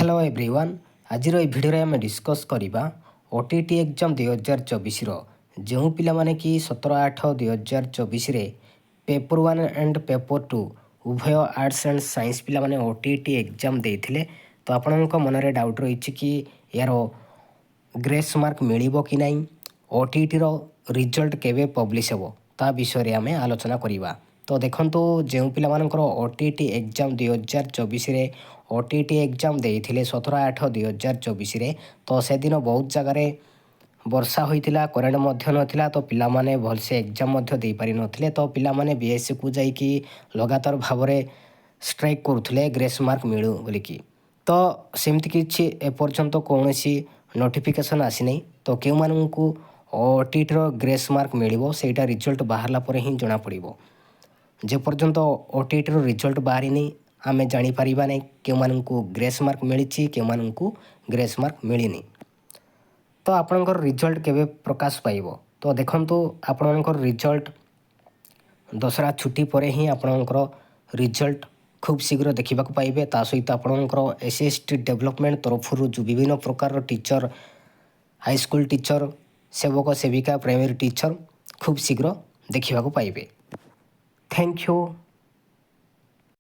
Hello everyone आज video आम discuss करवा ओटीटी एग्जाम 2024 जो पिला माने कि 17/8/2024 पेपर 1 एंड पेपर 2 उभय आर्ट्स एंड साइंस पिला माने ओटीटी एग्जाम देते तो आपण मन में डाउट रही कि यार ग्रेस मार्क मिलिबो कि नहीं ओटीटी रो रिजल्ट केबे पब्लिश हेबो ता विषय आम आलोचना करवा। तो देखो जो पिला ओटीटी एग्जाम 2024 ओटीटी एग्जाम देते 17/8/2024 तो से दिन बहुत जगार वर्षा होता करेन्ट नाला तो पिला माने भलसे एग्जाम दे पारि नथिले तो पिला माने बीएससी को जाइकी लगातार भाव में स्ट्राइक करुले ग्रेस मार्क मिलू बोलिकी। तो सेमती किसी एपर्यंत कौन नोटिफिकेशन आसी तो क्यों मानू ओटीटी ग्रेस मार्क मिलिबो सेटा रिजल्ट बाहरला पर ही जना पड़िबो। जे पर्यंत ओटीटी रिजल्ट बाहरी आमे जानी परिबा नहीं क्यों ग्रेस मार्क मिली क्यों ग्रेस मार्क मिलनी। तो आपणकर रिजल्ट केबे प्रकाश पाइबो तो देखंतु आपणकर रिजल्ट दशहरा छुट्टी पर ही आपणकर रिजल्ट खूब शीघ्र देखा पाइबे। ता सहित आपणकर एसएसटी डेवलपमेंट तरफ जो विभिन्न प्रकार टीचर हाईस्कूल टीचर सेवक सेविका प्राइमरी टीचर खूब शीघ्र देखा पाइबे। Thank you.